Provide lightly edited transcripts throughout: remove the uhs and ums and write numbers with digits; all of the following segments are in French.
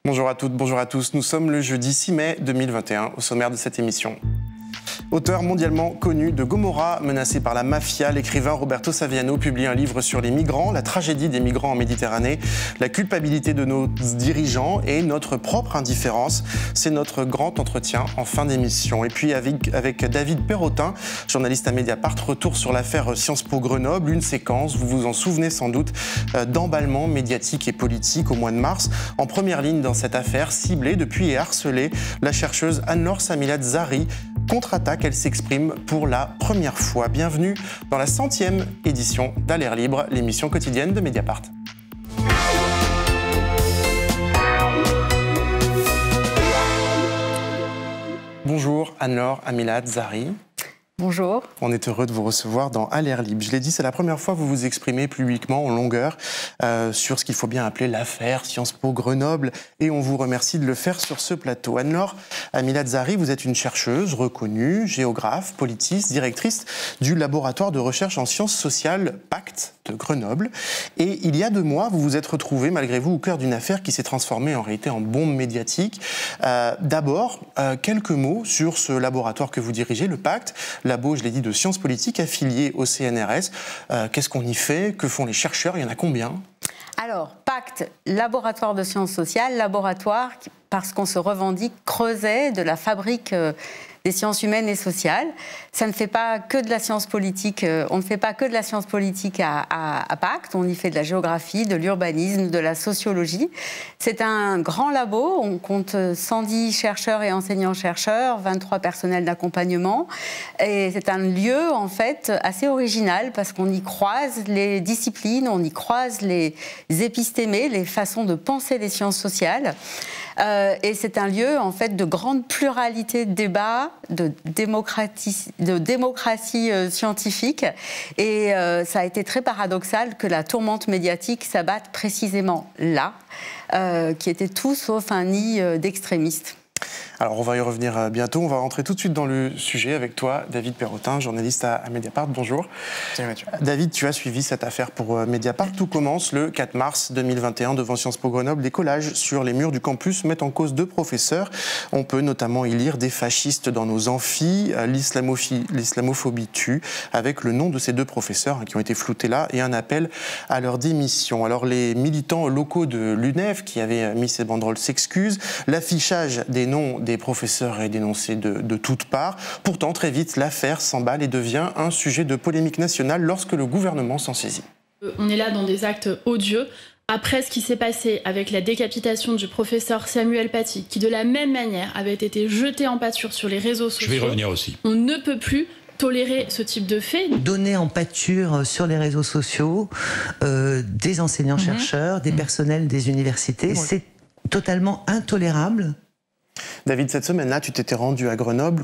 Bonjour à toutes, bonjour à tous. Nous sommes le jeudi 6 mai 2021, au sommaire de cette émission. Auteur mondialement connu de Gomorrah, menacé par la mafia, l'écrivain Roberto Saviano publie un livre sur les migrants, la tragédie des migrants en Méditerranée, la culpabilité de nos dirigeants et notre propre indifférence. C'est notre grand entretien en fin d'émission. Et puis avec David Perrotin, journaliste à Mediapart, retour sur l'affaire Sciences Po Grenoble, une séquence, vous vous en souvenez sans doute, d'emballement médiatique et politique au mois de mars. En première ligne dans cette affaire, ciblée depuis et harcelée, la chercheuse Anne-Laure Samilat Zari contre-attaque, elle s'exprime pour la première fois. Bienvenue dans la 100e édition d'À l'air libre, l'émission quotidienne de Mediapart. Bonjour Anne-Laure Samilat Zari. Bonjour. On est heureux de vous recevoir dans À l'air libre. Je l'ai dit, c'est la première fois que vous vous exprimez publiquement en longueur sur ce qu'il faut bien appeler l'affaire Sciences Po Grenoble et on vous remercie de le faire sur ce plateau. Anne-Laure Samilat Zari, vous êtes une chercheuse reconnue, géographe, politiste, directrice du laboratoire de recherche en sciences sociales PACT de Grenoble. Et il y a 2 mois, vous vous êtes retrouvée malgré vous au cœur d'une affaire qui s'est transformée en réalité en bombe médiatique. D'abord, quelques mots sur ce laboratoire que vous dirigez, le PACT, labo, je l'ai dit, de sciences politiques affilié au CNRS. Qu'est-ce qu'on y fait? Que font les chercheurs? Il y en a combien? Alors, PACT, laboratoire de sciences sociales, laboratoire parce qu'on se revendique creuset de la fabrique des sciences humaines et sociales. Ça ne fait pas que de la science politique, on ne fait pas que de la science politique à PACT, on y fait de la géographie, de l'urbanisme, de la sociologie. C'est un grand labo, on compte 110 chercheurs et enseignants-chercheurs, 23 personnels d'accompagnement. Et c'est un lieu, en fait, assez original parce qu'on y croise les disciplines, on y croise les épistémés, les façons de penser les sciences sociales. Et c'est un lieu, en fait, de grande pluralité de débats, de démocratie scientifique. Et ça a été très paradoxal que la tourmente médiatique s'abatte précisément là, qui était tout sauf un nid d'extrémistes. Alors on va y revenir bientôt, on va rentrer tout de suite dans le sujet avec toi, David Perrotin, journaliste à Mediapart. Bonjour. Salut Mathieu. David, tu as suivi cette affaire pour Mediapart. Tout commence le 4 mars 2021 devant Sciences Po Grenoble. Des collages sur les murs du campus mettent en cause 2 professeurs. On peut notamment y lire « Des fascistes dans nos amphis »,« L'islamophobie tue », avec le nom de ces 2 professeurs qui ont été floutés là et un appel à leur démission. Alors les militants locaux de l'UNEF qui avaient mis ces banderoles s'excusent. L'affichage des noms des professeurs est dénoncé de toutes parts. Pourtant, très vite, l'affaire s'emballe et devient un sujet de polémique nationale lorsque le gouvernement s'en saisit. On est là dans des actes odieux. Après ce qui s'est passé avec la décapitation du professeur Samuel Paty, qui de la même manière avait été jeté en pâture sur les réseaux sociaux. Je vais y revenir aussi. On ne peut plus tolérer ce type de fait. Donner en pâture sur les réseaux sociaux des enseignants-chercheurs, des personnels des universités, c'est totalement intolérable. David, cette semaine-là, tu t'étais rendu à Grenoble.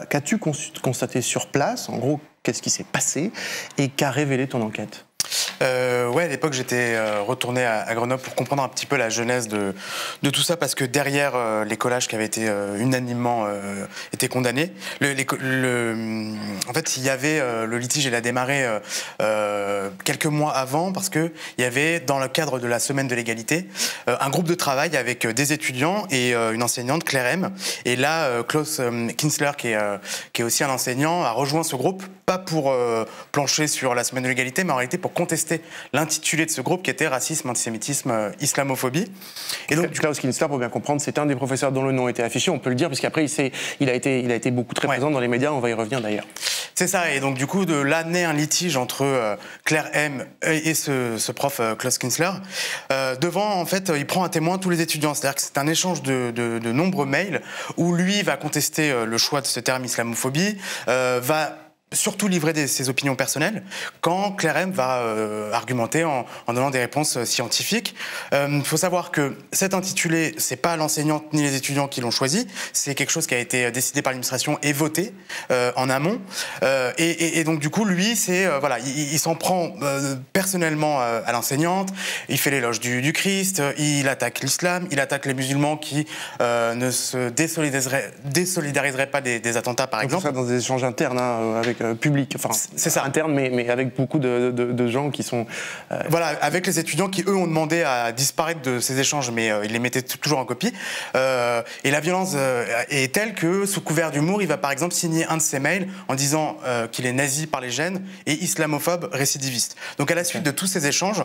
Qu'as-tu constaté sur place? En gros, qu'est-ce qui s'est passé et qu'a révélé ton enquête? Ouais, à l'époque, j'étais retourné à Grenoble pour comprendre un petit peu la genèse de tout ça, parce que derrière les collages qui avaient été unanimement été condamnés, en fait, il y avait le litige, il a démarré quelques mois avant, parce que il y avait, dans le cadre de la semaine de l'égalité, un groupe de travail avec des étudiants et une enseignante, Claire M. Et là, Klaus Kinsler, qui est aussi un enseignant, a rejoint ce groupe, pas pour plancher sur la semaine de l'égalité, mais en réalité pour contester l'intitulé de ce groupe qui était racisme, antisémitisme, islamophobie. Et donc, Klaus Kinsler, pour bien comprendre, c'est un des professeurs dont le nom était affiché, on peut le dire, puisqu'après il a été beaucoup très présent dans les médias, on va y revenir d'ailleurs. C'est ça, et donc du coup, de là naît un litige entre Claire M et ce prof Klaus Kinsler. Devant, en fait, il prend à témoin tous les étudiants, c'est-à-dire que c'est un échange de nombreux mails où lui va contester le choix de ce terme islamophobie, va surtout livrer ses opinions personnelles, quand Claire M va argumenter en donnant des réponses scientifiques. Il faut savoir que cet intitulé, c'est pas l'enseignante ni les étudiants qui l'ont choisi, c'est quelque chose qui a été décidé par l'administration et voté en amont. Et donc du coup, lui, voilà, il s'en prend personnellement à l'enseignante, il fait l'éloge du Christ, il attaque l'islam, il attaque les musulmans qui ne se désolidariseraient pas des attentats, par exemple. Tout ça dans des échanges internes avec avec public, enfin c'est ça, interne, mais avec beaucoup de gens qui sont... Voilà, avec les étudiants qui, eux, ont demandé à disparaître de ces échanges, mais ils les mettaient toujours en copie. Et la violence est telle que, sous couvert d'humour, il va par exemple signer un de ses mails en disant qu'il est nazi par les gènes et islamophobe récidiviste. Donc à la suite de tous ces échanges,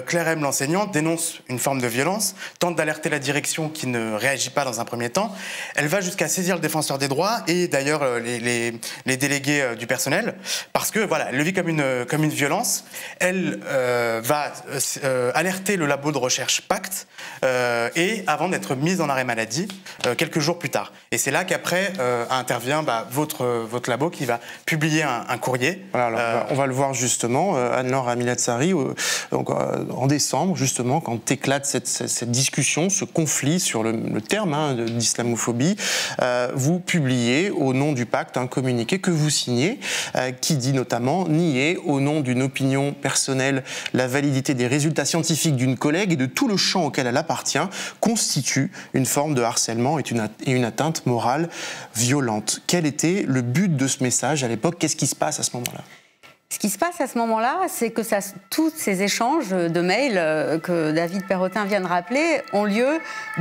Claire M, l'enseignante, dénonce une forme de violence, tente d'alerter la direction qui ne réagit pas dans un premier temps. Elle va jusqu'à saisir le défenseur des droits et d'ailleurs les délégués du personnel, parce que voilà, elle le vit comme une violence. Elle va alerter le labo de recherche Pacte et avant d'être mise en arrêt maladie quelques jours plus tard. Et c'est là qu'après intervient votre labo qui va publier un courrier. Voilà, alors, on va le voir justement, Anne-Laure Amilatsari, en décembre justement, quand éclate cette discussion, ce conflit sur le terme d'islamophobie, vous publiez au nom du pacte un communiqué que vous signez, qui dit notamment nier au nom d'une opinion personnelle la validité des résultats scientifiques d'une collègue et de tout le champ auquel elle appartient constitue une forme de harcèlement et une atteinte morale violente. Quel était le but de ce message à l'époque? Qu'est-ce qui se passe à ce moment-là? Ce qui se passe à ce moment-là, c'est que tous ces échanges de mails que David Perrotin vient de rappeler ont lieu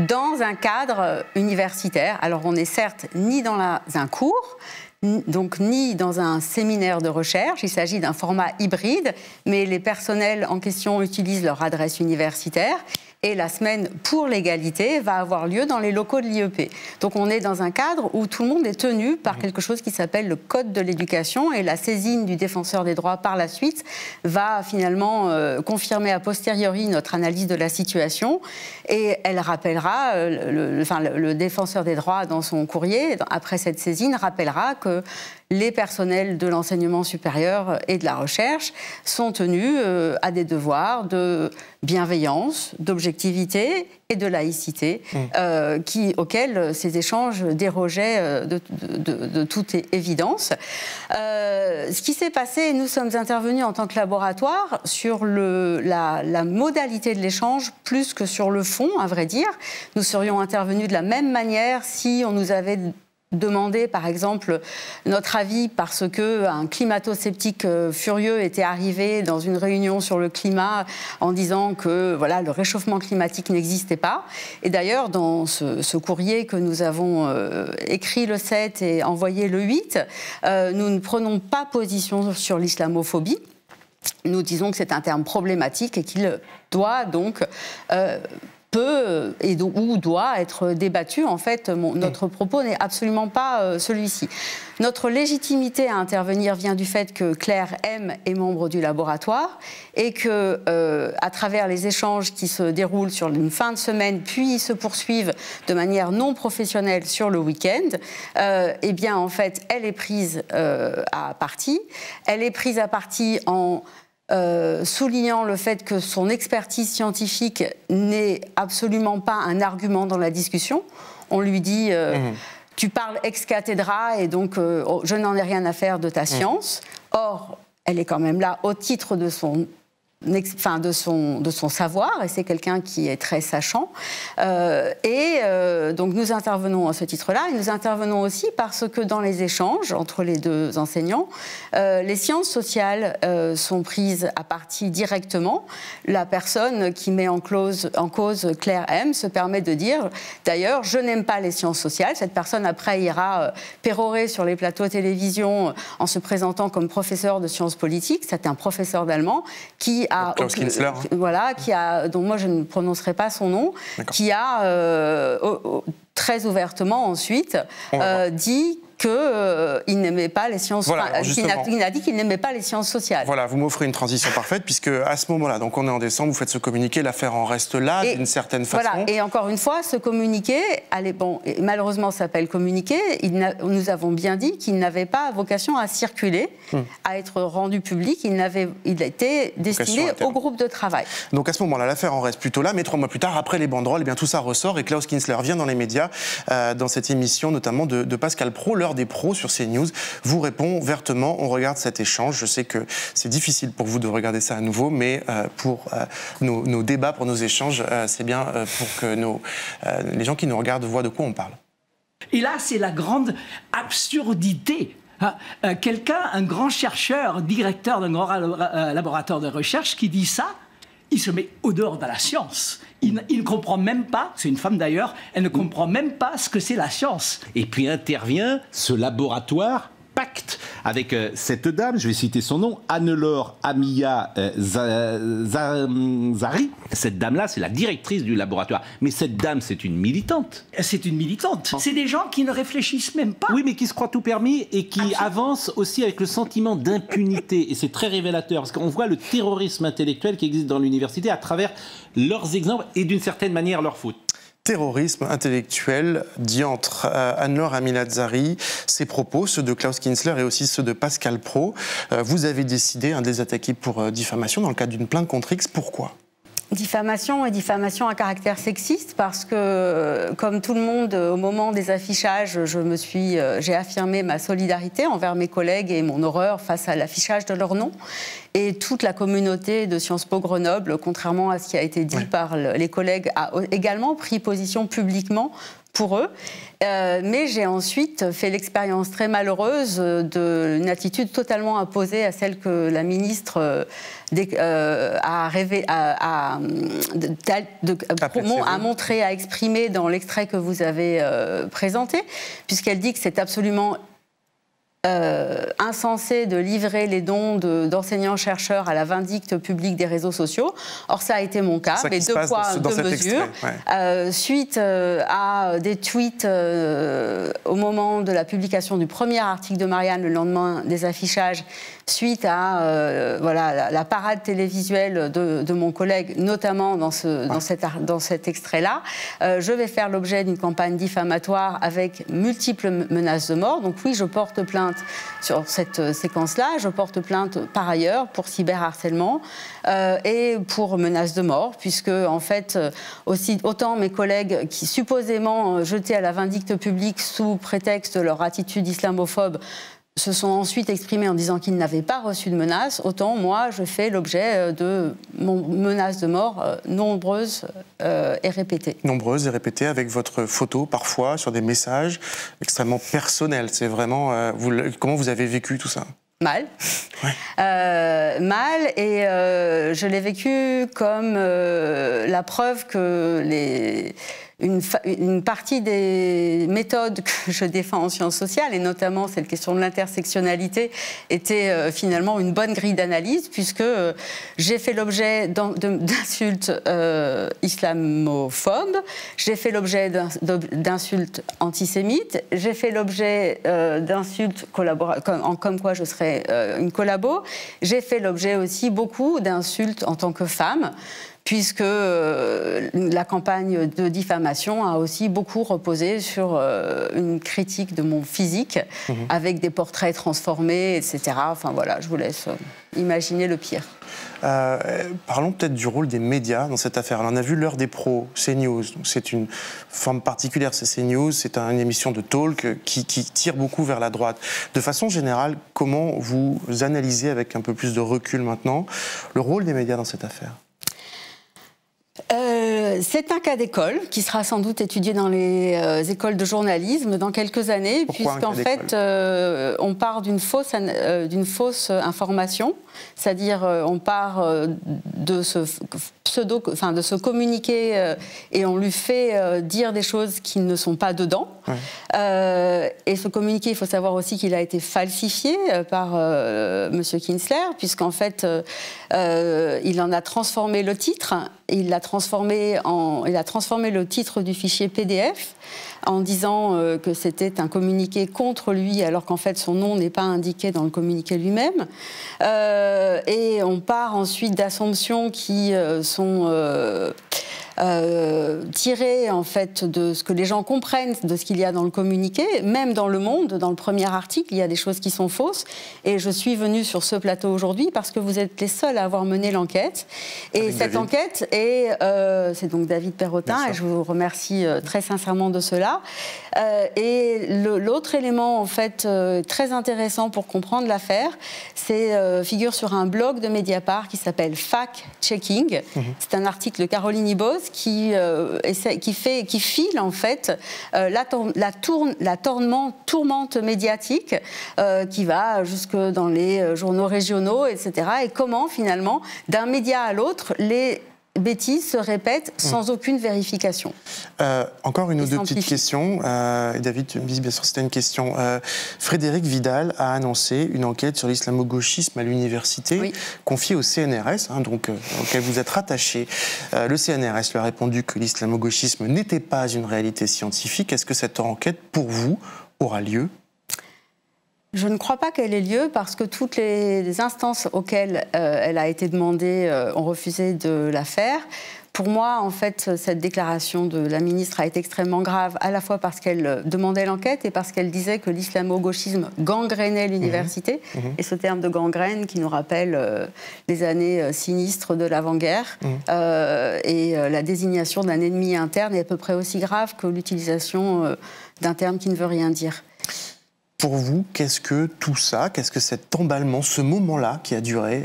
dans un cadre universitaire. Alors on n'est certes ni dans un cours, donc ni dans un séminaire de recherche, il s'agit d'un format hybride, mais les personnels en question utilisent leur adresse universitaire. Et la semaine pour l'égalité va avoir lieu dans les locaux de l'IEP. Donc on est dans un cadre où tout le monde est tenu par quelque chose qui s'appelle le Code de l'éducation, et la saisine du défenseur des droits par la suite va finalement confirmer a posteriori notre analyse de la situation, et elle rappellera, le défenseur des droits dans son courrier, après cette saisine, rappellera que les personnels de l'enseignement supérieur et de la recherche sont tenus à des devoirs de bienveillance, d'objectivité et de laïcité, auxquels ces échanges dérogeaient de toute évidence. Ce qui s'est passé, nous sommes intervenus en tant que laboratoire sur la modalité de l'échange plus que sur le fond, à vrai dire. Nous serions intervenus de la même manière si on nous avait demander, par exemple, notre avis parce qu'un climato-sceptique furieux était arrivé dans une réunion sur le climat en disant que voilà, le réchauffement climatique n'existait pas. Et d'ailleurs, dans ce courrier que nous avons écrit le 7 et envoyé le 8, nous ne prenons pas position sur l'islamophobie. Nous disons que c'est un terme problématique et qu'il doit donc... peut ou doit être débattu. En fait, notre propos n'est absolument pas celui-ci. Notre légitimité à intervenir vient du fait que Claire M est membre du laboratoire et que, à travers les échanges qui se déroulent sur une fin de semaine, puis se poursuivent de manière non professionnelle sur le week-end, eh bien, en fait, elle est prise à partie. Elle est prise à partie en... soulignant le fait que son expertise scientifique n'est absolument pas un argument dans la discussion. On lui dit tu parles ex cathedra et donc je n'en ai rien à faire de ta science. Or, elle est quand même là au titre de son savoir, et c'est quelqu'un qui est très sachant. Donc nous intervenons à ce titre-là, et nous intervenons aussi parce que dans les échanges entre les deux enseignants, les sciences sociales sont prises à partie directement. La personne qui met en cause Claire M se permet de dire, d'ailleurs, je n'aime pas les sciences sociales. Cette personne après ira pérorer sur les plateaux de télévision en se présentant comme professeur de sciences politiques. C'est un professeur d'allemand qui Klaus Kinsler. dont moi je ne prononcerai pas son nom, qui a très ouvertement ensuite dit qu'il n'aimait pas les sciences. Voilà, il a dit qu'il n'aimait pas les sciences sociales. Voilà, vous m'offrez une transition parfaite, puisque à ce moment-là, donc on est en décembre, vous faites ce communiqué, l'affaire en reste là, d'une certaine façon. Voilà, et encore une fois, ce communiqué, malheureusement s'appelle communiqué, nous avons bien dit qu'il n'avait pas vocation à circuler, à être rendu public, il était destiné au groupe de travail. Donc à ce moment-là, l'affaire en reste plutôt là, mais 3 mois plus tard, après les banderoles, eh bien, tout ça ressort, et Klaus Kinsler vient dans les médias, dans cette émission notamment de Pascal Praud, l'heure des pros sur CNews, vous répond vertement. On regarde cet échange. Je sais que c'est difficile pour vous de regarder ça à nouveau, mais pour nos débats, pour nos échanges, c'est bien pour que les gens qui nous regardent voient de quoi on parle. Et là, c'est la grande absurdité Quelqu'un, un grand chercheur, directeur d'un grand laboratoire de recherche qui dit ça, il se met au dehors de la science. Il ne comprend même pas, c'est une femme d'ailleurs, elle ne comprend même pas ce que c'est la science. Et puis intervient ce laboratoire Pacte avec cette dame, je vais citer son nom, Anne-Laure Amia Zari. Cette dame-là, c'est la directrice du laboratoire. Mais cette dame, c'est une militante. C'est une militante. C'est des gens qui ne réfléchissent même pas. Oui, mais qui se croient tout permis et qui avancent aussi avec le sentiment d'impunité. Et c'est très révélateur, parce qu'on voit le terrorisme intellectuel qui existe dans l'université à travers leurs exemples et d'une certaine manière leurs fautes. Terrorisme intellectuel, dit entre Anne-Laure Amiladzari, ses propos, ceux de Klaus Kinzler et aussi ceux de Pascal Praud. Vous avez décidé de les attaquer pour diffamation dans le cadre d'une plainte contre X. Pourquoi ? Diffamation et diffamation à caractère sexiste parce que, comme tout le monde, au moment des affichages, j'ai affirmé ma solidarité envers mes collègues et mon horreur face à l'affichage de leur nom. Et toute la communauté de Sciences Po Grenoble, contrairement à ce qui a été dit par les collègues, a également pris position publiquement pour eux. Mais j'ai ensuite fait l'expérience très malheureuse d'une attitude totalement opposée à celle que la ministre a montré, a exprimé dans l'extrait que vous avez présenté, puisqu'elle dit que c'est absolument insensé de livrer les dons d'enseignants-chercheurs à la vindicte publique des réseaux sociaux. Or, ça a été mon cas, mais deux poids, deux mesures. Suite à des tweets au moment de la publication du premier article de Marianne, le lendemain des affichages, suite à la parade télévisuelle de mon collègue, notamment dans cet extrait-là, je vais faire l'objet d'une campagne diffamatoire avec multiples menaces de mort. Donc oui, je porte plainte sur cette séquence-là. Je porte plainte par ailleurs pour cyberharcèlement et pour menaces de mort, puisque en fait, autant mes collègues qui supposément jetés à la vindicte publique sous prétexte de leur attitude islamophobe se sont ensuite exprimés en disant qu'ils n'avaient pas reçu de menaces, autant moi je fais l'objet de menaces de mort nombreuses et répétées. Nombreuses et répétées, avec votre photo parfois sur des messages extrêmement personnels. C'est vraiment... comment vous avez vécu tout ça ? Mal. Mal, et je l'ai vécu comme la preuve que une partie des méthodes que je défends en sciences sociales, et notamment cette question de l'intersectionnalité, était finalement une bonne grille d'analyse, puisque j'ai fait l'objet d'insultes islamophobes, j'ai fait l'objet d'insultes antisémites, j'ai fait l'objet d'insultes comme quoi je serais une collabo, j'ai fait l'objet aussi beaucoup d'insultes en tant que femme, puisque la campagne de diffamation a aussi beaucoup reposé sur une critique de mon physique, avec des portraits transformés, etc. Enfin voilà, je vous laisse imaginer le pire. Parlons peut-être du rôle des médias dans cette affaire. Alors, on a vu l'heure des pros, CNews. C'est une forme particulière, c'est CNews. C'est une émission de talk qui tire beaucoup vers la droite. De façon générale, comment vous analysez, avec un peu plus de recul maintenant, le rôle des médias dans cette affaire ? C'est un cas d'école qui sera sans doute étudié dans les écoles de journalisme dans quelques années, puisqu'en fait, on part d'une fausse information, c'est-à-dire on part de ce communiqué et on lui fait dire des choses qui ne sont pas dedans. Et ce communiqué, il faut savoir aussi qu'il a été falsifié par Monsieur Kinzler, puisqu'en fait, il en a transformé le titre. Il a transformé le titre du fichier PDF en disant que c'était un communiqué contre lui, alors qu'en fait son nom n'est pas indiqué dans le communiqué lui-même. Et on part ensuite d'assumptions qui sont tirées en fait de ce que les gens comprennent de ce qu'il y a dans le communiqué. Même dans Le Monde, dans le premier article, il y a des choses qui sont fausses. Et je suis venue sur ce plateau aujourd'hui parce que vous êtes les seuls à avoir mené l'enquête. Et avec cette enquête, c'est donc David Perrotin, et je vous remercie très sincèrement de cela. Et l'autre élément en fait très intéressant pour comprendre l'affaire, c'est figure sur un blog de Mediapart qui s'appelle Fact Checking. C'est un article de Caroline Ibos qui file en fait la tourmente médiatique qui va jusque dans les journaux régionaux, etc. Et comment finalement, d'un média à l'autre, les bêtises se répètent sans aucune vérification. Encore une ou deux petites questions. David, tu me dis bien sûr c'était une question. Frédéric Vidal a annoncé une enquête sur l'islamo-gauchisme à l'université, confiée au CNRS, auquel vous êtes rattaché. Le CNRS lui a répondu que l'islamo-gauchisme n'était pas une réalité scientifique. Est-ce que cette enquête, pour vous, aura lieu ? Je ne crois pas qu'elle ait lieu parce que toutes les instances auxquelles elle a été demandée ont refusé de la faire. Pour moi, en fait, cette déclaration de la ministre a été extrêmement grave, à la fois parce qu'elle demandait l'enquête et parce qu'elle disait que l'islamo-gauchisme gangrénait l'université. Et ce terme de gangrène qui nous rappelle les années sinistres de l'avant-guerre. Et la désignation d'un ennemi interne est à peu près aussi grave que l'utilisation d'un terme qui ne veut rien dire. Pour vous, qu'est-ce que tout ça, qu'est-ce que cet emballement, ce moment-là qui a duré,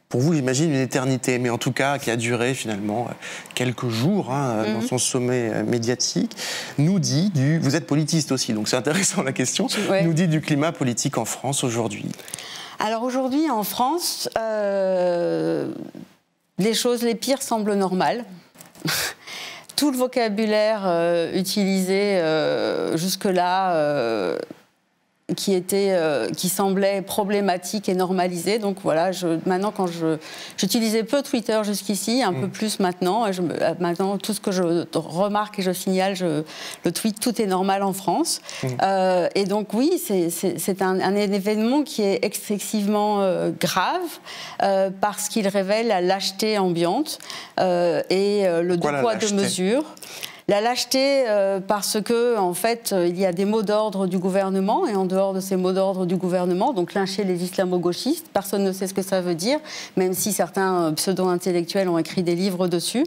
pour vous, j'imagine une éternité, mais en tout cas qui a duré finalement quelques jours dans son sommet médiatique, nous dit vous êtes politiste aussi, donc c'est intéressant la question, nous dit du climat politique en France aujourd'hui. Alors aujourd'hui en France, les choses les pires semblent normales. Tout le vocabulaire utilisé jusque-là qui semblait problématique et normalisé. Donc voilà, maintenant, j'utilisais peu Twitter jusqu'ici, un peu plus maintenant. Maintenant, tout ce que je remarque et je signale, je le tweet, tout est normal en France. Et donc oui, c'est un événement qui est excessivement grave parce qu'il révèle la lâcheté ambiante et le deux poids deux mesures. La lâcheté parce que, en fait, il y a des mots d'ordre du gouvernement et en dehors de ces mots d'ordre du gouvernement, donc lyncher les islamo-gauchistes, personne ne sait ce que ça veut dire, même si certains pseudo-intellectuels ont écrit des livres dessus.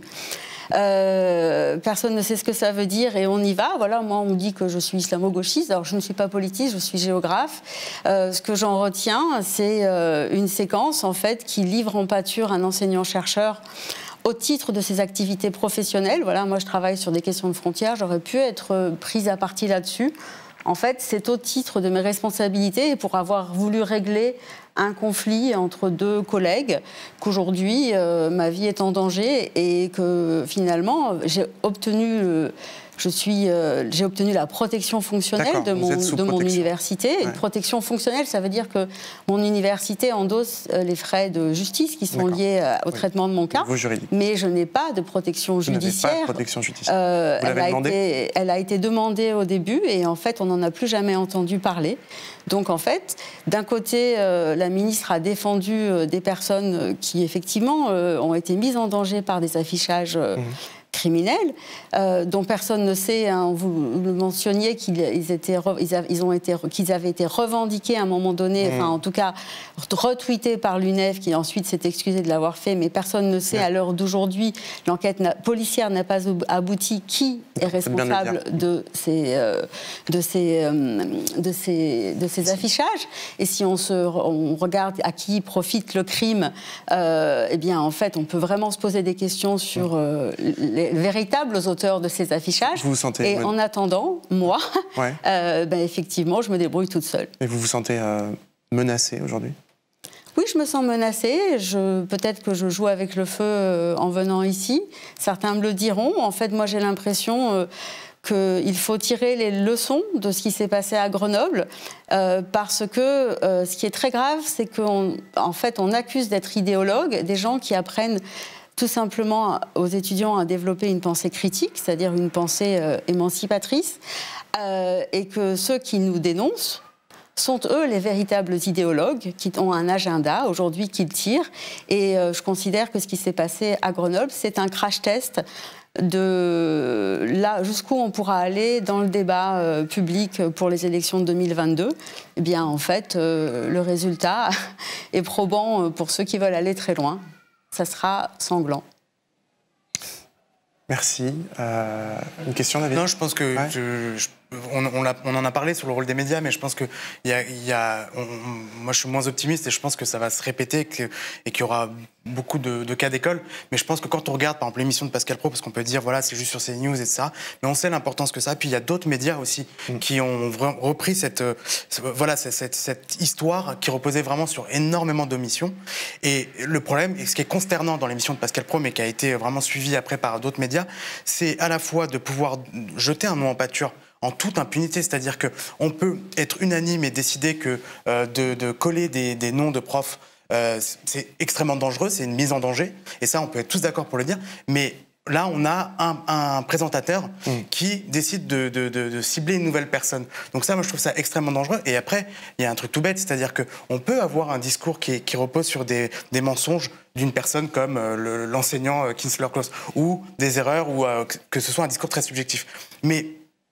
Personne ne sait ce que ça veut dire et on y va. Voilà, moi on me dit que je suis islamo-gauchiste, alors je ne suis pas politiste, je suis géographe. Ce que j'en retiens, c'est une séquence en fait qui livre en pâture un enseignant-chercheur au titre de ses activités professionnelles. Voilà, moi je travaille sur des questions de frontières, j'aurais pu être prise à partie là-dessus. En fait, c'est au titre de mes responsabilités et pour avoir voulu régler un conflit entre deux collègues qu'aujourd'hui ma vie est en danger et que finalement j'ai obtenu j'ai obtenu la protection fonctionnelle de mon université. Une protection fonctionnelle, ça veut dire que mon université endosse les frais de justice qui sont liés au traitement de mon cas. Mais je n'ai pas de protection judiciaire. Vous n'avez pas de protection judiciaire. Vous l'avez demandé ? Elle a été demandée au début et en fait, on n'en a plus jamais entendu parler. Donc en fait, d'un côté, la ministre a défendu des personnes qui effectivement ont été mises en danger par des affichages criminels, dont personne ne sait, hein, vous le mentionniez, qu'ils avaient été revendiqués à un moment donné, enfin en tout cas retweetés par l'UNEF qui ensuite s'est excusé de l'avoir fait, mais personne ne sait à l'heure d'aujourd'hui, l'enquête policière n'a pas abouti, qui est responsable de ces affichages. Et si on regarde à qui profite le crime, eh bien en fait on peut vraiment se poser des questions sur les véritables auteurs de ces affichages. Vous vous sentez, et en attendant, moi, effectivement, je me débrouille toute seule. Et vous vous sentez menacée aujourd'hui ? Oui, je me sens menacée. Peut-être que je joue avec le feu en venant ici. Certains me le diront. En fait, moi, j'ai l'impression qu'il faut tirer les leçons de ce qui s'est passé à Grenoble, parce que ce qui est très grave, c'est qu'en fait, on accuse d'être idéologues des gens qui apprennent tout simplement aux étudiants à développer une pensée critique, c'est-à-dire une pensée émancipatrice, et que ceux qui nous dénoncent sont eux les véritables idéologues qui ont un agenda aujourd'hui qu'ils tirent. Et je considère que ce qui s'est passé à Grenoble, c'est un crash test de là jusqu'où on pourra aller dans le débat public pour les élections de 2022. Eh bien, en fait, le résultat est probant pour ceux qui veulent aller très loin. Ça sera sanglant. Merci. Une question, David ? Non, je pense que on en a parlé sur le rôle des médias, mais je pense que moi je suis moins optimiste et je pense que ça va se répéter et qu'il y aura beaucoup de cas d'école. Mais je pense que quand on regarde par exemple l'émission de Pascal Praud, parce qu'on peut dire voilà c'est juste sur CNews et ça, mais on sait l'importance que ça a. Puis il y a d'autres médias aussi qui ont repris cette histoire qui reposait vraiment sur énormément d'omissions. Et le problème, et ce qui est consternant dans l'émission de Pascal Praud, mais qui a été vraiment suivi après par d'autres médias, c'est à la fois de pouvoir jeter un nom en pâture en toute impunité, c'est-à-dire qu'on peut être unanime et décider que de coller des noms de profs, c'est extrêmement dangereux, c'est une mise en danger, et ça on peut être tous d'accord pour le dire, mais là on a un présentateur qui décide de cibler une nouvelle personne. Donc ça, moi je trouve ça extrêmement dangereux. Et après, il y a un truc tout bête, c'est-à-dire qu'on peut avoir un discours qui repose sur des mensonges d'une personne comme l'enseignant Kinsler Klaus, ou des erreurs, ou que ce soit un discours très subjectif. Mais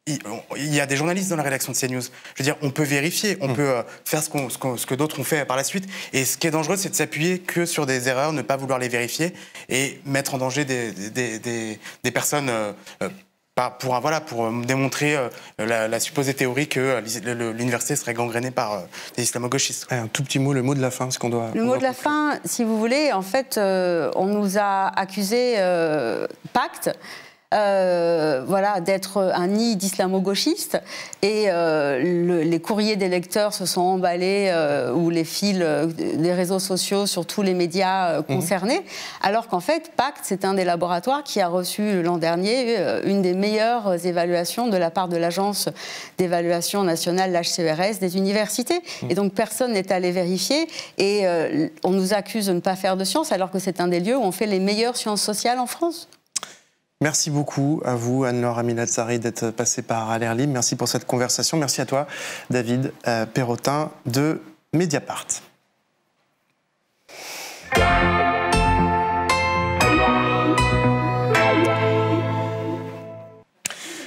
il y a des journalistes dans la rédaction de CNews. Je veux dire, on peut vérifier, on peut faire ce que d'autres ont fait par la suite. Et ce qui est dangereux, c'est de s'appuyer que sur des erreurs, ne pas vouloir les vérifier et mettre en danger des personnes pour démontrer la supposée théorie que l'université serait gangrénée par des islamo-gauchistes. Un tout petit mot, le mot de la fin, ce qu'on doit... Le mot de la fin, si vous voulez, en fait, on nous a accusé pacte. D'être un nid d'islamo-gauchistes, et les courriers des lecteurs se sont emballés, ou les fils des réseaux sociaux sur tous les médias concernés, alors qu'en fait, Pacte, c'est un des laboratoires qui a reçu l'an dernier une des meilleures évaluations de la part de l'agence d'évaluation nationale, l'HCERS, des universités. Et donc personne n'est allé vérifier, et on nous accuse de ne pas faire de sciences, alors que c'est un des lieux où on fait les meilleures sciences sociales en France. Merci beaucoup à vous, Anne-Laure Aminatssari, d'être passée par À l'air libre. Merci pour cette conversation. Merci à toi, David Perrotin de Mediapart.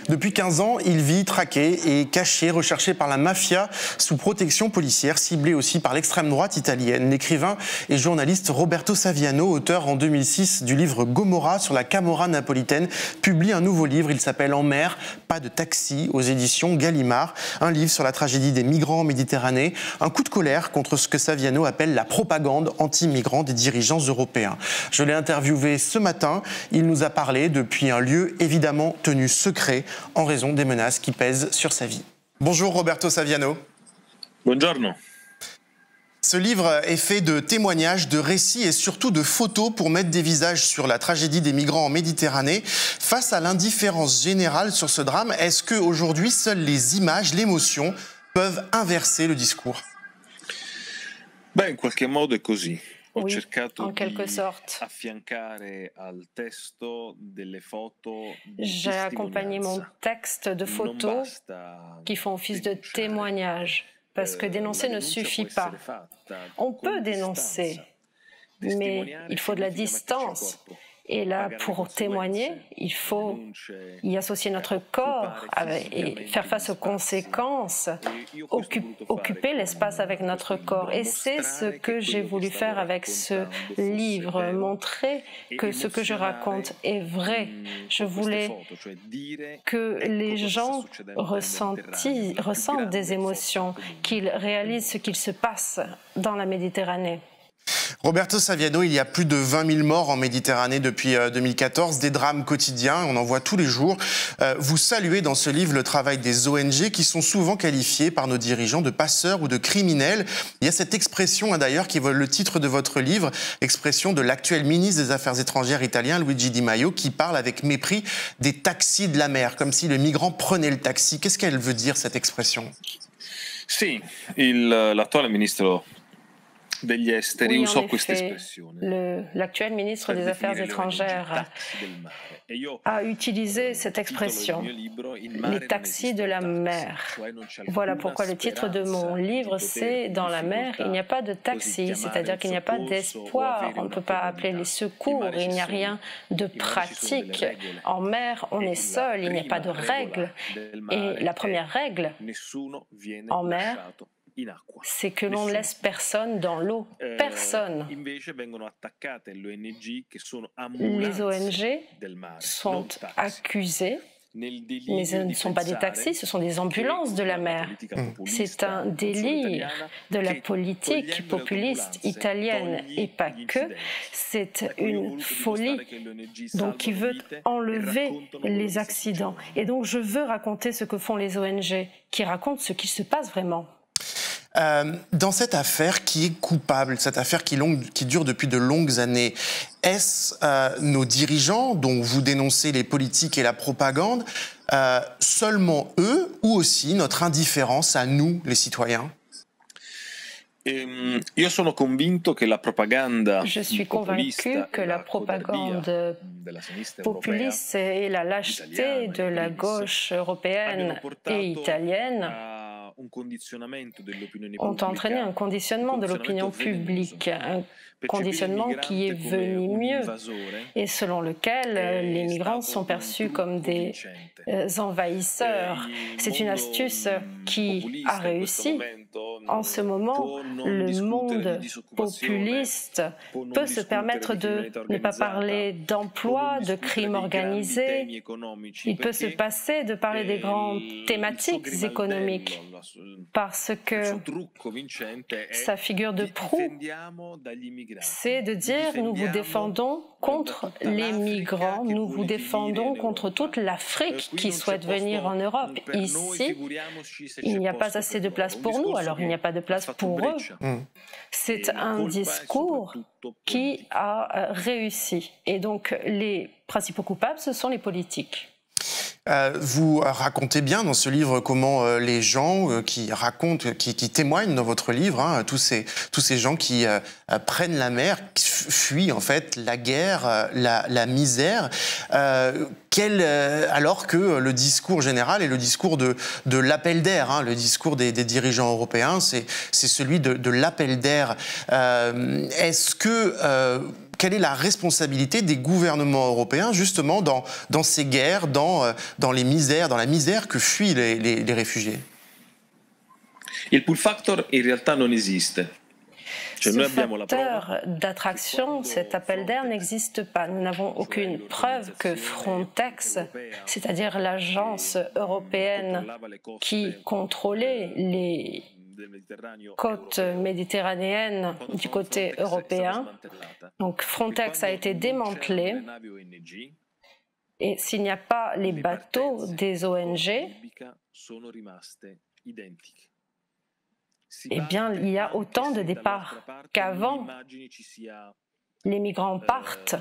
Depuis 15 ans, il vit traqué et caché, recherché par la mafia sous protection policière, ciblé aussi par l'extrême droite italienne. L'écrivain et journaliste Roberto Saviano, auteur en 2006 du livre Gomorra sur la Camorra napolitaine, publie un nouveau livre. Il s'appelle En mer, pas de taxi, aux éditions Gallimard. Un livre sur la tragédie des migrants en Méditerranée. Un coup de colère contre ce que Saviano appelle la propagande anti-migrants des dirigeants européens. Je l'ai interviewé ce matin. Il nous a parlé depuis un lieu évidemment tenu secret, en raison des menaces qui pèsent sur sa vie. Bonjour Roberto Saviano. Buongiorno. Ce livre est fait de témoignages, de récits et surtout de photos pour mettre des visages sur la tragédie des migrants en Méditerranée. Face à l'indifférence générale sur ce drame, est-ce qu'aujourd'hui, seules les images, l'émotion peuvent inverser le discours? In qualche modo è così. Oui, en quelque sorte. J'ai accompagné mon texte de photos qui font office de témoignage, parce que dénoncer ne suffit pas. On peut dénoncer, mais il faut de la distance. Et là, pour témoigner, il faut y associer notre corps et faire face aux conséquences, occuper l'espace avec notre corps. Et c'est ce que j'ai voulu faire avec ce livre, montrer que ce que je raconte est vrai. Je voulais que les gens ressentent des émotions, qu'ils réalisent ce qu'il se passe dans la Méditerranée. Roberto Saviano, il y a plus de 20 000 morts en Méditerranée depuis 2014, des drames quotidiens, on en voit tous les jours. Vous saluez dans ce livre le travail des ONG qui sont souvent qualifiés par nos dirigeants de passeurs ou de criminels. Il y a cette expression d'ailleurs qui est le titre de votre livre, expression de l'actuel ministre des Affaires étrangères italien Luigi Di Maio qui parle avec mépris des taxis de la mer, comme si le migrant prenait le taxi. Qu'est-ce qu'elle veut dire cette expression? Sì, l'attuale ministro degli esteri usò questa espressione. L'actuel ministre des Affaires étrangères a utilisé cette expression, les taxis de la mer. Voilà pourquoi le titre de mon livre, c'est « Dans la mer, il n'y a pas de taxi », c'est-à-dire qu'il n'y a pas d'espoir, on ne peut pas appeler les secours, il n'y a rien de pratique. En mer, on est seul, il n'y a pas de règles. Et la première règle en mer, c'est que l'on ne laisse personne dans l'eau. Personne. Les ONG sont accusées Mais ce ne sont pas des taxis, ce sont des ambulances de la mer. C'est un délire de la politique populiste italienne et pas que. C'est une folie donc, qui veut enlever les accidents. Et donc je veux raconter ce que font les ONG, qui racontent ce qui se passe vraiment. Dans cette affaire qui est coupable, cette affaire qui dure depuis de longues années, est-ce nos dirigeants, dont vous dénoncez les politiques et la propagande, seulement eux, ou aussi notre indifférence à nous, les citoyens ? Je suis convaincu que la propagande populiste et la lâcheté de la gauche européenne et italienne ont entraîné un conditionnement de l'opinion publique, un conditionnement qui est venu mieux et selon lequel les migrants sont perçus comme des envahisseurs. C'est une astuce qui a réussi. En ce moment, le monde populiste peut se permettre de ne pas parler d'emploi, de crime organisé. Il peut se passer de parler des grandes thématiques économiques parce que sa figure de proue, c'est de dire nous vous défendons contre les migrants, nous vous défendons contre toute l'Afrique qui souhaite venir en Europe. Ici, il n'y a pas assez de place pour nous, alors il n'y a pas de place pour eux. C'est un discours qui a réussi. Et donc, les principaux coupables, ce sont les politiques. Vous racontez bien dans ce livre comment les gens qui racontent, qui témoignent dans votre livre, hein, tous ces gens qui prennent la mer, qui fuient en fait la guerre, la misère, alors que le discours général est le discours de l'appel d'air, hein, le discours des dirigeants européens, c'est celui de l'appel d'air. Quelle est la responsabilité des gouvernements européens justement dans ces guerres, dans la misère que fuient les réfugiés? Il pull factor in realtà non esiste. Ce facteur d'attraction, cet appel d'air n'existe pas. Nous n'avons aucune preuve que Frontex, c'est-à-dire l'agence européenne qui contrôlait les côte méditerranéenne du côté européen. Donc Frontex a été démantelé et s'il n'y a pas les bateaux des ONG, eh bien il y a autant de départs qu'avant. Les migrants partent,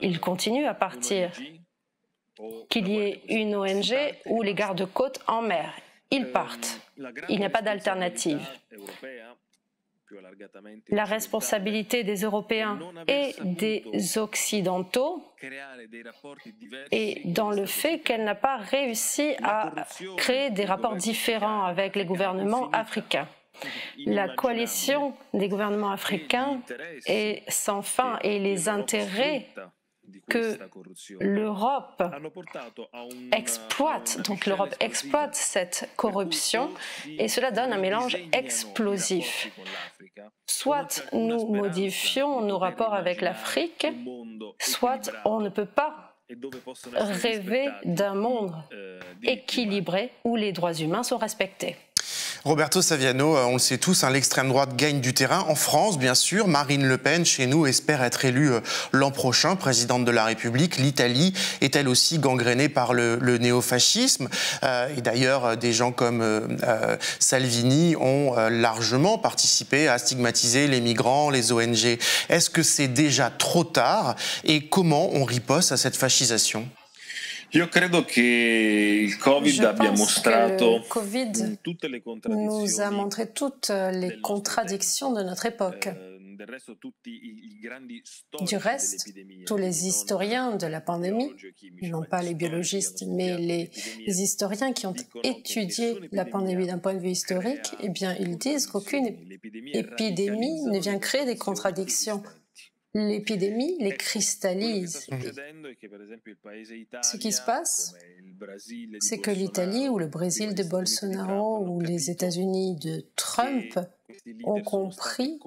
ils continuent à partir. Qu'il y ait une ONG ou les gardes-côtes en mer. Ils partent. Il n'y a pas d'alternative. La responsabilité des Européens et des Occidentaux est dans le fait qu'elle n'a pas réussi à créer des rapports différents avec les gouvernements africains. La coalition des gouvernements africains est sans fin et les intérêts que l'Europe exploite. Donc l'Europe exploite cette corruption et cela donne un mélange explosif. Soit nous modifions nos rapports avec l'Afrique, soit on ne peut pas rêver d'un monde équilibré où les droits humains sont respectés. Roberto Saviano, on le sait tous, hein, l'extrême droite gagne du terrain. En France, bien sûr, Marine Le Pen, chez nous, espère être élue l'an prochain, présidente de la République. L'Italie est elle aussi gangrénée par le néofascisme. Et d'ailleurs, des gens comme Salvini ont largement participé à stigmatiser les migrants, les ONG. Est-ce que c'est déjà trop tard? Et comment on riposte à cette fascisation? Io credo che il Covid abbia mostrato nous a montré toutes les contradictions de notre époque. Du reste, tous les historiens de la pandémie, non pas les biologistes, mais les historiens qui ont étudié la pandémie d'un point de vue historique, eh bien, ils disent qu'aucune épidémie ne vient créer des contradictions. L'épidémie les cristallise. Ce qui se passe, c'est que l'Italie ou le Brésil de Bolsonaro ou les États-Unis de Trump ont compris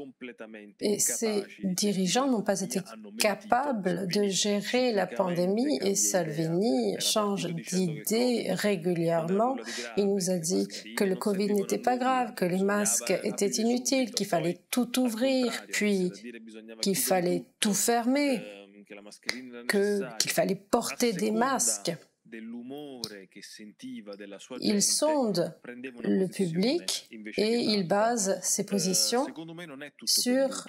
et ces dirigeants n'ont pas été capables de gérer la pandémie et Salvini change d'idée régulièrement. Il nous a dit que le Covid n'était pas grave, que les masques étaient inutiles, qu'il fallait tout ouvrir, puis qu'il fallait tout fermer, qu'il fallait porter des masques. Il sonde le public et il base ses positions sur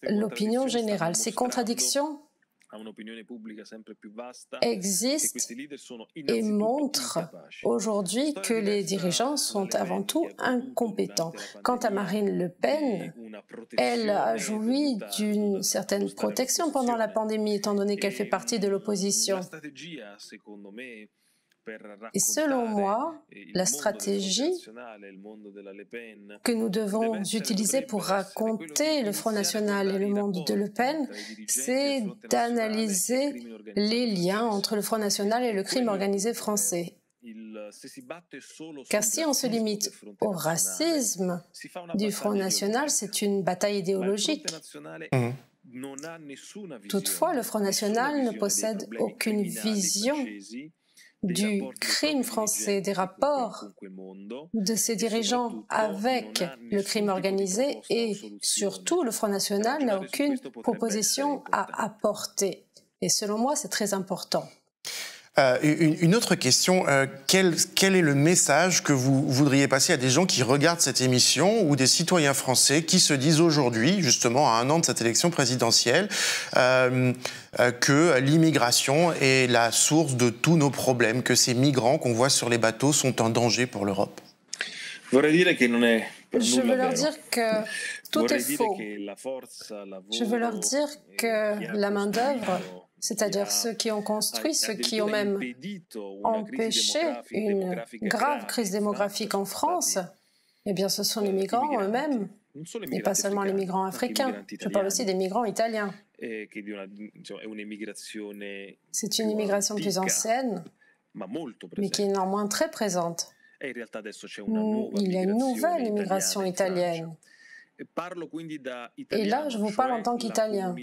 l'opinion générale. Ces contradictions existent et montrent aujourd'hui que les dirigeants sont avant tout incompétents. Quant à Marine Le Pen, elle a joui d'une certaine protection pendant la pandémie, étant donné qu'elle fait partie de l'opposition. Et selon moi, la stratégie que nous devons utiliser pour raconter le Front National et le monde de Le Pen, c'est d'analyser les liens entre le Front National et le crime organisé français. Car si on se limite au racisme du Front National, c'est une bataille idéologique. Toutefois, le Front National ne possède aucune vision du crime français, des rapports de ses dirigeants avec le crime organisé et surtout le Front National n'a aucune proposition à apporter. Et selon moi, c'est très important. Une autre question, quel est le message que vous voudriez passer à des gens qui regardent cette émission ou des citoyens français qui se disent aujourd'hui, justement à 1 an de cette élection présidentielle, que l'immigration est la source de tous nos problèmes, que ces migrants qu'on voit sur les bateaux sont un danger pour l'Europe? Je veux leur dire que tout est faux. Je veux leur dire que la main-d'œuvre, c'est-à-dire ceux qui ont construit, ceux qui ont même empêché une grave crise démographique en France, eh bien ce sont les migrants eux-mêmes, et pas seulement les migrants africains. Je parle aussi des migrants italiens. C'est une immigration plus ancienne, mais qui est néanmoins très présente. Il y a une nouvelle immigration italienne. Et là, je vous parle en tant qu'Italien.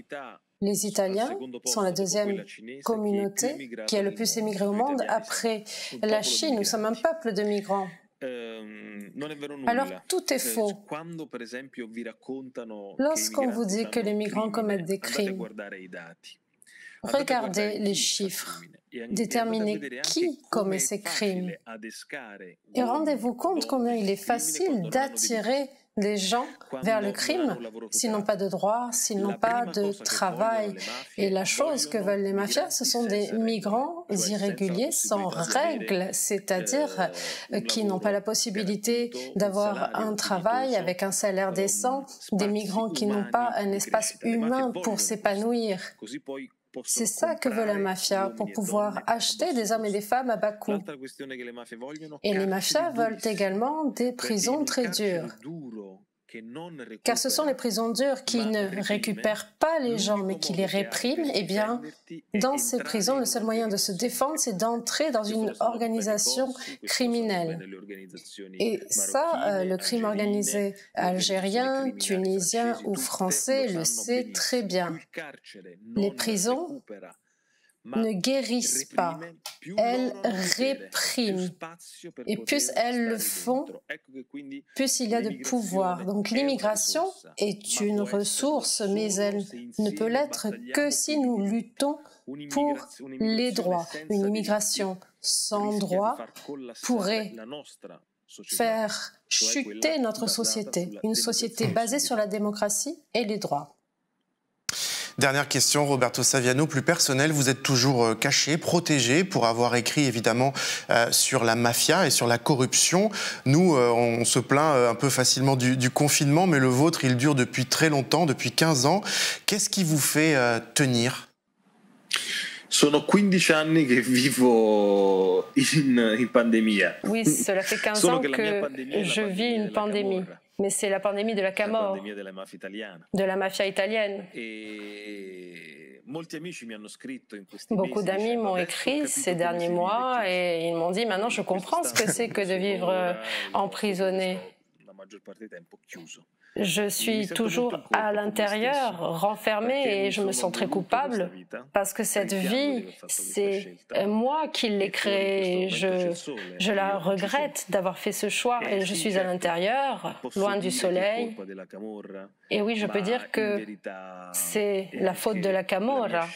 Les Italiens sont la deuxième communauté qui a le plus émigré au monde après la Chine. Nous sommes un peuple de migrants. Alors tout est faux. Lorsqu'on vous dit que les migrants commettent des crimes, regardez les chiffres, déterminez qui commet ces crimes et rendez-vous compte combien il est facile d'attirer des gens vers le crime s'ils n'ont pas de droits, s'ils n'ont pas de travail. Et la chose que veulent les mafias, ce sont des migrants irréguliers sans règles, c'est-à-dire qui n'ont pas la possibilité d'avoir un travail avec un salaire décent, des migrants qui n'ont pas un espace humain pour s'épanouir. C'est ça que veut la mafia, pour pouvoir acheter des hommes et des femmes à bas coût. Et les mafias veulent également des prisons très dures. Car ce sont les prisons dures qui ne récupèrent pas les gens, mais qui les répriment. Eh bien, dans ces prisons, le seul moyen de se défendre, c'est d'entrer dans une organisation criminelle. Et ça, le crime organisé algérien, tunisien ou français le sait très bien. Les prisons ne guérissent pas, elles répriment. Et plus elles le font, plus il y a de pouvoir. Donc l'immigration est une ressource, mais elle ne peut l'être que si nous luttons pour les droits. Une immigration sans droits pourrait faire chuter notre société, une société basée sur la démocratie et les droits. Dernière question, Roberto Saviano, plus personnelle. Vous êtes toujours caché, protégé pour avoir écrit évidemment sur la mafia et sur la corruption. Nous, on se plaint un peu facilement du confinement, mais le vôtre, il dure depuis très longtemps, depuis 15 ans. Qu'est-ce qui vous fait tenir? Sono 15 anni che vivo in pandemia. Oui, cela fait 15 ans que je vis une pandémie. Mais c'est la pandémie de la Camorra, de la mafia italienne. Beaucoup d'amis m'ont écrit ces derniers mois et ils m'ont dit « Maintenant, je comprends ce que c'est que de vivre emprisonné. Je suis toujours à l'intérieur, renfermée, et je me sens très coupable parce que cette vie, c'est moi qui l'ai créée. Je la regrette d'avoir fait ce choix et je suis à l'intérieur, loin du soleil. Et oui, je peux dire que c'est la faute de la Camorra,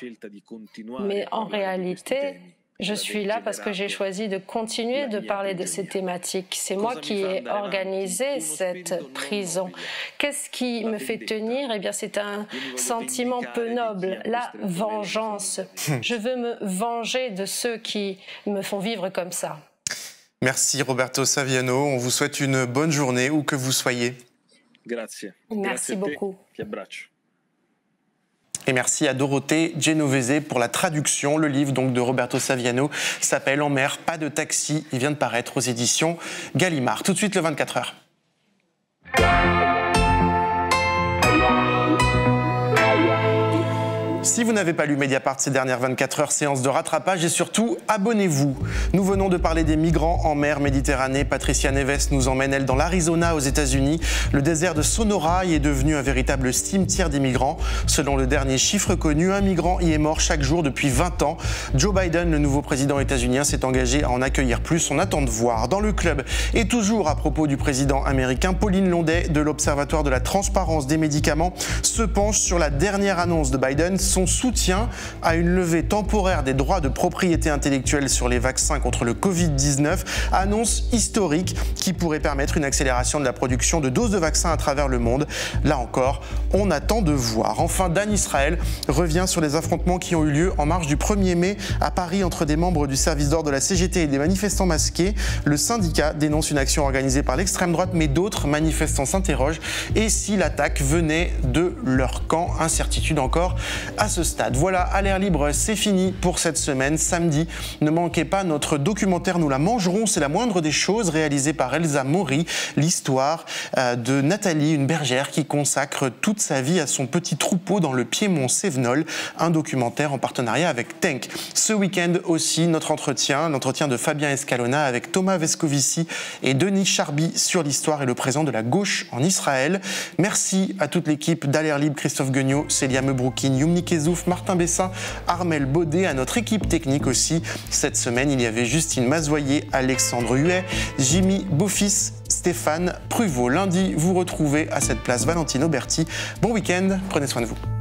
mais en réalité, je suis là parce que j'ai choisi de continuer de parler de ces thématiques. C'est moi qui ai organisé cette prison. Qu'est-ce qui me fait tenir? Eh bien, c'est un sentiment peu noble, la vengeance. Je veux me venger de ceux qui me font vivre comme ça. Merci Roberto Saviano, on vous souhaite une bonne journée où que vous soyez. Merci beaucoup. Et merci à Dorothée Genovese pour la traduction. Le livre donc de Roberto Saviano s'appelle En mer, pas de taxi. Il vient de paraître aux éditions Gallimard. Tout de suite le 24 heures. Si vous n'avez pas lu Mediapart ces dernières 24 heures, séance de rattrapage et surtout, abonnez-vous. Nous venons de parler des migrants en mer Méditerranée. Patricia Neves nous emmène, elle, dans l'Arizona, aux États-Unis. Le désert de Sonora y est devenu un véritable cimetière des migrants. Selon le dernier chiffre connu, un migrant y est mort chaque jour depuis 20 ans. Joe Biden, le nouveau président états-unien, s'est engagé à en accueillir plus. On attend de voir. Dans le club, et toujours à propos du président américain, Pauline Londet de l'Observatoire de la transparence des médicaments se penche sur la dernière annonce de Biden, son soutien à une levée temporaire des droits de propriété intellectuelle sur les vaccins contre le Covid-19, annonce historique qui pourrait permettre une accélération de la production de doses de vaccins à travers le monde. Là encore, on attend de voir. Enfin, Dan Israël revient sur les affrontements qui ont eu lieu en marge du 1er mai à Paris entre des membres du service d'ordre de la CGT et des manifestants masqués. Le syndicat dénonce une action organisée par l'extrême droite, mais d'autres manifestants s'interrogent. Et si l'attaque venait de leur camp? Incertitude encore à ce stade. Voilà, à l'air libre, c'est fini pour cette semaine. Samedi, ne manquez pas notre documentaire Nous la mangerons, c'est la moindre des choses, réalisé par Elsa Maury, l'histoire de Nathalie, une bergère qui consacre toute sa vie à son petit troupeau dans le Piémont Cévenol, un documentaire en partenariat avec Tenk. Ce week-end aussi, l'entretien de Fabien Escalona avec Thomas Vescovici et Denis Charby sur l'histoire et le présent de la gauche en Israël. Merci à toute l'équipe d'À l'air libre, Christophe Guignot, Célia Mebroukine, Youmni Kezouf, Martin Bessin, Armel Baudet, à notre équipe technique aussi. Cette semaine, il y avait Justine Mazoyer, Alexandre Huet, Jimmy Beaufils, Stéphane Pruvot. Lundi, vous retrouvez à cette place Valentine Auberti. Bon week-end, prenez soin de vous.